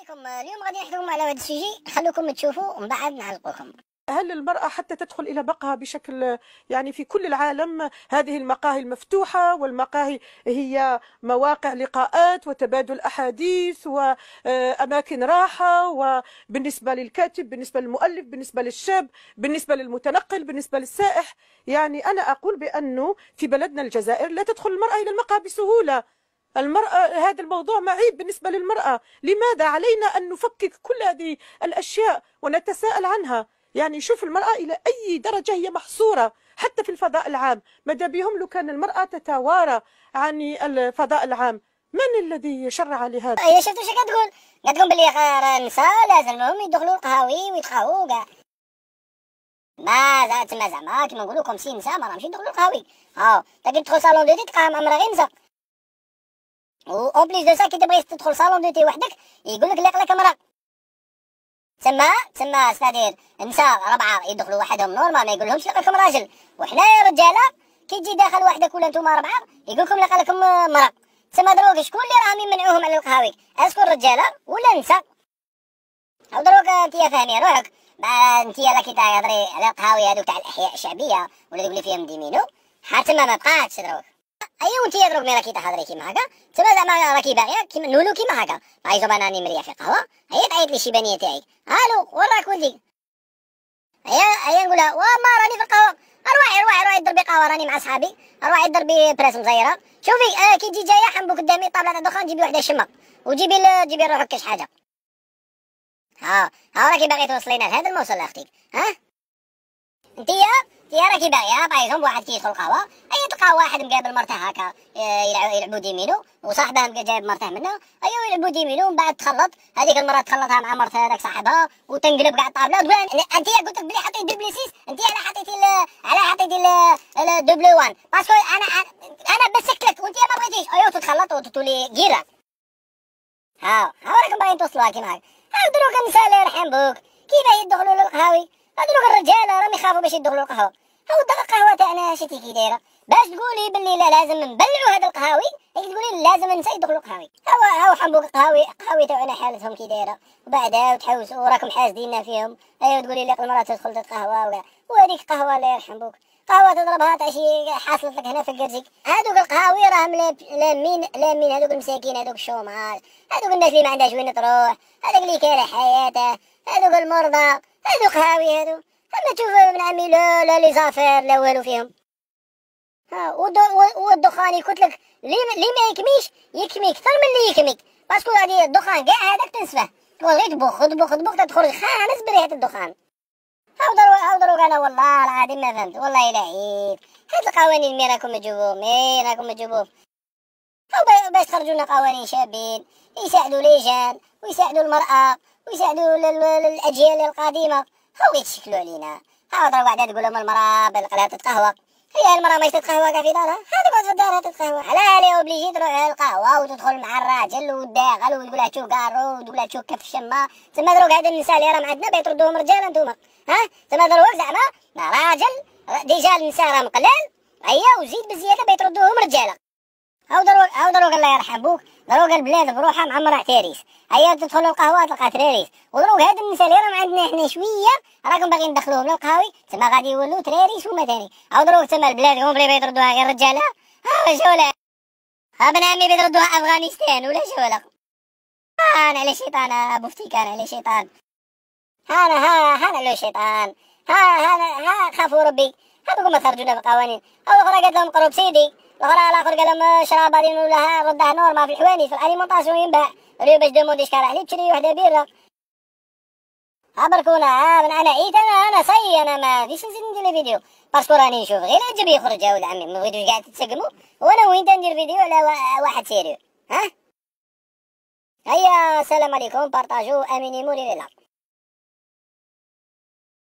عليكم. اليوم غادي نحكي لكم على هذا السوجي، خلوكم تشوفوا ومن بعد نعلقوكم. هل المرأة حتى تدخل إلى مقهى بشكل يعني في كل العالم؟ هذه المقاهي المفتوحة، والمقاهي هي مواقع لقاءات وتبادل أحاديث وأماكن راحة، وبالنسبة للكاتب، بالنسبة للمؤلف، بالنسبة للشاب، بالنسبة للمتنقل، بالنسبة للسائح. يعني أنا أقول بأنه في بلدنا الجزائر لا تدخل المرأة إلى المقهى بسهولة. المرأة، هذا الموضوع معيب بالنسبة للمرأة. لماذا علينا أن نفكك كل هذه الأشياء ونتساءل عنها؟ يعني شوف المرأة إلى أي درجة هي محصورة حتى في الفضاء العام. ماذا بهم لو كان المرأة تتوارى عن الفضاء العام؟ من الذي شرع لهذا؟ هي شفتوا شي كتقول؟ كتقول بلي راه النساء لازمهم يدخلوا القهاوي ويتقهووا كاع. ما تما زعما كيما نقولوا لكم سي نساء ما راهمش يدخلوا القهاوي. لكن تدخل صالون دو تي تلقاها مع مرا غير نساء. و اون بليس دو سا كي تبغي تدخل صالون دو تي وحدك يقول لك ليق لك مرا. تسمى ستادير النساء 4 يدخلوا وحدهم نورمال، ما يقولهمش ليق لكم راجل. وحنايا رجاله كي تجي داخل وحدك ولا نتوما 4 يقول لكم ليق لكم مرا. تسمى دروك شكون اللي راهم يمنعوهم على القهاوي؟ اسكو الرجاله ولا النساء؟ او دروك انتيا فاهمين روحك. انتيا لا كي تهضري على القهاوي هذوك تاع الاحياء الشعبيه ولا تقولي فيهم ديمينو حتى ما بقاتش دروك. ايوا انتيا دروك ملي راكي تهضري كيما هكا تما زعما راكي باغيه كيما نولو كيما هكا. بايزو انا راني مريا في قهوه، هي تعيط لي الشيبانيه تاعي، الو وين راك ولدي؟ هي نقولها وما راني في القهوه. روحي ضربي قهوه، راني مع صحابي. روحي ضربي براس مزيره. شوفي كي تجي جايه حنبو قدامي طابله تاع الدخان جيبي وحده شمه وجيبي روحك كاش حاجه. ها راكي باغي توصلينا لهذا الموصل اختي. انتيا راكي باغيه بايزهم واحد كيدخل القهوه، اي تلقى واحد مقابل مرته هكا يلعبوا ديمينو وصاحبها جايب مرته منه، ايوا يلعبوا ديمينو. ومن بعد تخلط هذيك المره تخلطها مع مرته هذاك صاحبها وتنقلب كاع الطابله وتقول انتيا قلت لك بلي حطيت دوبلي 6، انتيا على حطيتي دوبلي 1 باسكو انا بسكت لك وانتيا ما بغيتيش. ايوا تتخلط وتولي كيره. راكم باغيين توصلوها كيما هكا. دروك النساء الله يرحم بوك كيفاه يدخلوا للقهاوي؟ دروك الرجاله راهم يخافوا باش يدخلوا القهوه. القهوه تاعنا شتي كي دايره باش تقولي باللي لا لازم نبلعوا هذا القهاوي، تقولي لازم النساء يدخلوا القهاوي. هاو حنبوك القهاوي تاعنا حالتهم كي دايره وبعدها وتحوسوا وراكم حاسدين فيهم. ايوا تقولي لك المراه تدخل تتقهوى وهذيك القهوه الله يرحم بوك قهوه تضربها تاع شي حاصلت لك هنا في الكرسي. هذوك القهاوي راهم لامين هذوك المساكين، هذوك الشومار، هذوك الناس اللي ما عندهاش وين تروح، هذاك اللي كاره حياته، هذوك المرضى، هذوك قهاوي هذو. اما تشوف ابن عمي لا لي زافير لا والو فيهم. والدخان قلت لك لي ما يكمي اكثر من اللي يكميك باسكو هذه الدخان كاع هذاك تنسفه تغير تبخ تدخل خانس بريحه الدخان. هاو دروك انا والله العظيم ما فهمت والله الا عيب. هاد القوانين مين راكم تجيبوهم باش تخرجوا لنا قوانين شابين يساعدوا ليجان ويساعدوا المرأة ويساعدوا الأجيال القادمة. هاو يتشكلوا علينا. هاو دروك بعدا تقول لهم المرأة بالقلا تتقهوى. هي المرأة ما تتقهوى كاع في دارها، هذه في دارها تتقهوى. على لي اوبليجي تروح للقهوة وتدخل مع الراجل وتداخل وتقولها تشوف كارو وتقولها تشوف كف الشمة. تما دروك هاد النساء اللي راهم عندنا بيتردوهم رجال انتوما. تما دروك زعما راجل ديجا النساء راهم قلال، وزيد بزيادة بيتردوهم رجالة. هاو دروك الله يرحم بوك دروك البلاد بروحها معمرة تاريس. تدخلوا القهوة تلقى تراريس. ودروك هاد النساء اللي راهم عندنا حنا شوية راكم باغيين ندخلوهم للقهاوي تما غادي يولوا تراريس هما تاني. هاو دروك تما البلاد كومبلي بيتردوها غير رجالة. شولا ابن عمي بيتردوها افغانستان ولا شولا. انا على شيطان ابو فتيكان على شيطان. انا على شيطان. خافوا ربي. هذوك ما خرجونا بقوانين. الاخرى قالت لهم قروب سيدي، الاخر قال لهم شراب غادي نولها ردها نورمال في الحوانيت في الاليمونطاسيون ينباع. اليوم باش دوموندي شكار عليه تشري وحده بيره. بركونا من انا عيت انا صي انا ما غاديش نزيد ندير فيديو باسكو راني نشوف غير العجب يخرج يا ولد عمي. ما بغيتوش كاع تتسقموا وانا وين ندير فيديو على واحد سيريو. هيا السلام عليكم، بارطاجو اميني مولي لله.